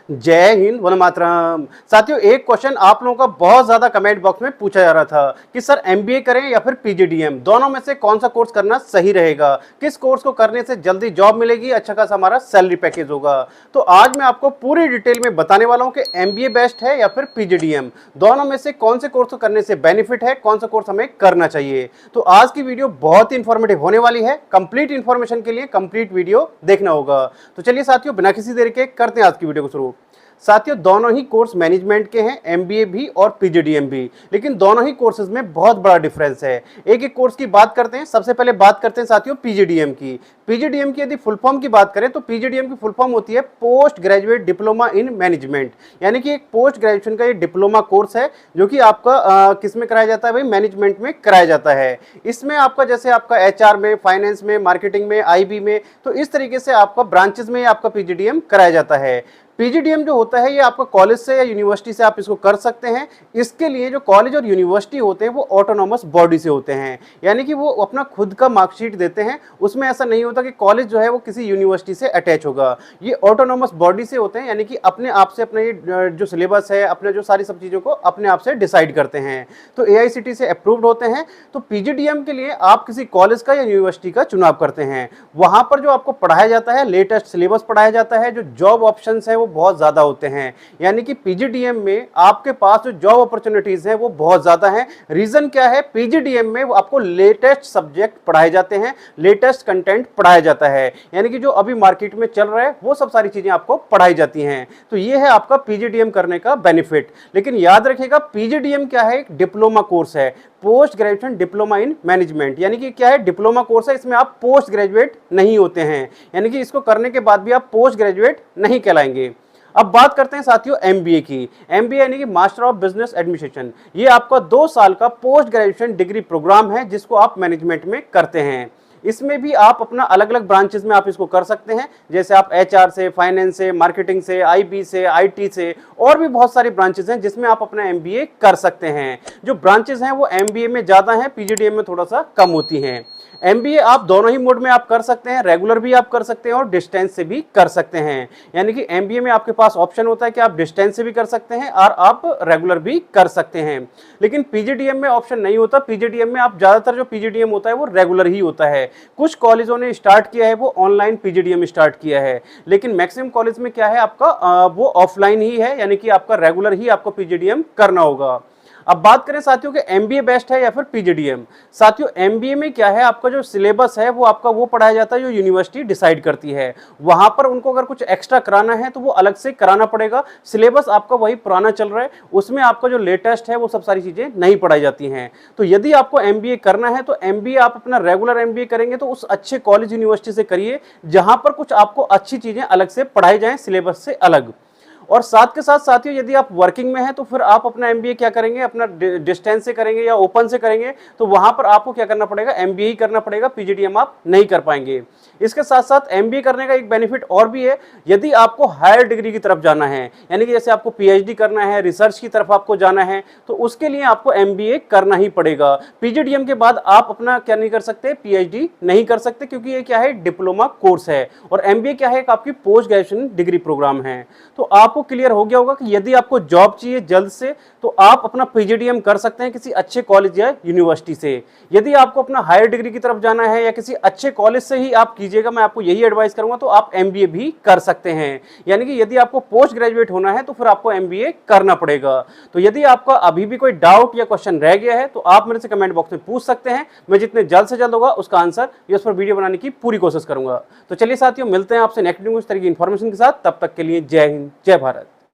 जय हिंद वंदे मातरम। साथियों, एक क्वेश्चन आप लोगों का बहुत ज्यादा कमेंट बॉक्स में पूछा जा रहा था कि सर एमबीए करें या फिर पीजीडीएम, दोनों में से कौन सा कोर्स करना सही रहेगा, किस कोर्स को करने से जल्दी जॉब मिलेगी, अच्छा खासा हमारा सैलरी पैकेज होगा। तो आज मैं आपको पूरी डिटेल में बताने वाला हूं कि एमबीए बेस्ट है या फिर पीजीडीएम, दोनों में से कौन से कोर्स को करने से बेनिफिट है, कौन सा कोर्स हमें करना चाहिए। तो आज की वीडियो बहुत ही इंफॉर्मेटिव होने वाली है। कंप्लीट इंफॉर्मेशन के लिए कंप्लीट वीडियो देखना होगा। तो चलिए साथियों, बिना किसी देरी के करते हैं आज की वीडियो को शुरू। साथियों, दोनों ही कोर्स मैनेजमेंट के हैं, एमबीए भी और पीजीडीएम भी, लेकिन दोनों ही कोर्सेज में बहुत बड़ा डिफरेंस है। एक एक कोर्स की बात करते हैं। सबसे पहले बात करते हैं साथियों पीजीडीएम की। पीजीडीएम की यदि फुल फॉर्म की बात करें तो पीजीडीएम की फुल फॉर्म होती है post graduate diploma in management, यानी कि एक पोस्ट ग्रेजुएशन का ये डिप्लोमा कोर्स है जो कि आपका किस में कराया जाता है भाई, मैनेजमेंट में कराया जाता है। इसमें आपका जैसे आपका एचआर में, फाइनेंस में, मार्केटिंग में, आईबी में, तो इस तरीके से आपका ब्रांचेस में आपका पीजीडीएम कराया जाता है। पीजीडीएम जो होता है ये आपका कॉलेज से या यूनिवर्सिटी से आप इसको कर सकते हैं। इसके लिए जो कॉलेज और यूनिवर्सिटी होते हैं वो ऑटोनॉमस बॉडी से होते हैं, यानी कि वो अपना खुद का मार्कशीट देते हैं। उसमें ऐसा नहीं होता कि कॉलेज जो है वो किसी यूनिवर्सिटी से अटैच होगा। ये ऑटोनॉमस बॉडी से होते हैं, यानी कि अपने आप से अपने ये जो सिलेबस है, अपने जो सारी सब चीज़ों को अपने आप से डिसाइड करते हैं। तो एआईसीटी से अप्रूव्ड होते हैं। तो पीजीडीएम के लिए आप किसी कॉलेज का या यूनिवर्सिटी का चुनाव करते हैं। वहाँ पर जो आपको पढ़ाया जाता है, लेटेस्ट सिलेबस पढ़ाया जाता है, जो जॉब ऑप्शन है वो बहुत ज्यादा होते हैं। यानी कि पीजीडीएम में आपके पास जो जॉब अपॉर्चुनिटीज है वो बहुत ज्यादा है। रीजन क्या है, पीजीडीएम में आपको लेटेस्ट सब्जेक्ट पढ़ाए जाते हैं, लेटेस्ट कंटेंट पढ़ाया जाता है, यानी कि जो अभी मार्केट में चल रहा है वो सब सारी चीजें आपको पढ़ाई जाती हैं। तो ये है आपका पीजीडीएम करने का बेनिफिट। लेकिन याद रखिएगा, पीजीडीएम क्या है, एक डिप्लोमा कोर्स है, post graduation diploma in management, यानी कि क्या है, डिप्लोमा कोर्स है। इसमें आप पोस्ट ग्रेजुएट नहीं होते हैं, यानी कि इसको करने के बाद भी आप पोस्ट ग्रेजुएट नहीं कहलाएंगे। अब बात करते हैं साथियों एमबीए की। एमबीए यानी कि मास्टर ऑफ बिजनेस एडमिनिस्ट्रेशन, ये आपका 2 साल का पोस्ट ग्रेजुएशन डिग्री प्रोग्राम है जिसको आप मैनेजमेंट में करते हैं। इसमें भी आप अपना अलग अलग ब्रांचेस में आप इसको कर सकते हैं, जैसे आप एचआर से, फाइनेंस से, मार्केटिंग से, आईबी से, आईटी से, और भी बहुत सारी ब्रांचेस हैं जिसमें आप अपना एमबीए कर सकते हैं। जो ब्रांचेस हैं वो एमबीए में ज़्यादा हैं, पीजीडीएम में थोड़ा सा कम होती हैं। एमबीए आप दोनों ही मोड में आप कर सकते हैं, रेगुलर भी आप कर सकते हैं और डिस्टेंस से भी कर सकते हैं। यानी कि एमबीए में आपके पास ऑप्शन होता है कि आप डिस्टेंस से भी कर सकते हैं और आप रेगुलर भी कर सकते हैं। लेकिन पीजीडीएम में ऑप्शन नहीं होता। पीजीडीएम में आप ज़्यादातर जो पीजीडीएम होता है वो रेगुलर ही होता है। कुछ कॉलेजों ने स्टार्ट किया है वो ऑनलाइन पीजीडीएम स्टार्ट किया है, लेकिन मैक्सिमम कॉलेज में क्या है आपका वो ऑफलाइन ही है, यानी कि आपका रेगुलर ही आपको पीजीडीएम करना होगा। अब बात करें साथियों कि एमबीए बेस्ट है या फिर पीजीडीएम। साथियों, एमबीए में क्या है, आपका जो सिलेबस है वो आपका वो पढ़ाया जाता है जो यूनिवर्सिटी डिसाइड करती है। वहां पर उनको अगर कुछ एक्स्ट्रा कराना है तो वो अलग से कराना पड़ेगा। सिलेबस आपका वही पुराना चल रहा है, उसमें आपका जो लेटेस्ट है वो सब सारी चीजें नहीं पढ़ाई जाती हैं। तो यदि आपको एमबीए करना है तो एमबीए आप अपना रेगुलर एमबीए करेंगे तो उस अच्छे कॉलेज यूनिवर्सिटी से करिए जहां पर कुछ आपको अच्छी चीजें अलग से पढ़ाई जाएं, सिलेबस से अलग। और साथ के साथ साथियों, यदि आप वर्किंग में हैं तो फिर आप अपना एमबीए क्या करेंगे, अपना डिस्टेंस से करेंगे या ओपन से करेंगे, तो वहां पर आपको क्या करना पड़ेगा, एमबीए ही करना पड़ेगा, पीजीडीएम आप नहीं कर पाएंगे। इसके साथ साथ एमबीए करने का एक बेनिफिट और भी है, यदि आपको हायर डिग्री की तरफ जाना है, यानी कि जैसे आपको पीएचडी करना है, रिसर्च की तरफ आपको जाना है, तो उसके लिए आपको एमबीए करना ही पड़ेगा। पीजीडीएम के बाद आप अपना क्या नहीं कर सकते, पीएचडी नहीं कर सकते, क्योंकि ये क्या है, डिप्लोमा कोर्स है। और एमबीए क्या है, आपकी पोस्ट ग्रेजुएशन डिग्री प्रोग्राम है। तो आपको क्लियर हो गया होगा कि यदि आपको जॉब चाहिए जल्द से तो आप अपना पीजीडीएम कर सकते हैं किसी अच्छे कॉलेज या यूनिवर्सिटी से। यदि आपको अपना हायर डिग्री की तरफ जाना है या किसी अच्छे कॉलेज से ही आप कीजिएगा, मैं आपको यही एडवाइस करूंगा, तो आप एमबीए भी कर सकते हैं। यानी कि यदि आपको पोस्ट ग्रेजुएट होना है तो फिर आपको एमबीए करना पड़ेगा। तो यदि आपका अभी भी कोई डाउट या क्वेश्चन रह गया है तो आप मेरे से कमेंट बॉक्स में पूछ सकते हैं। मैं जितने जल्द से जल्द होगा उसका आंसर इस पर वीडियो बनाने की पूरी कोशिश करूंगा। तो चलिए साथियों, मिलते हैं आपसे नेक्स्ट वीडियो में इस तरह की इंफॉर्मेशन के साथ। तब तक के लिए जय हिंद, जय भारत।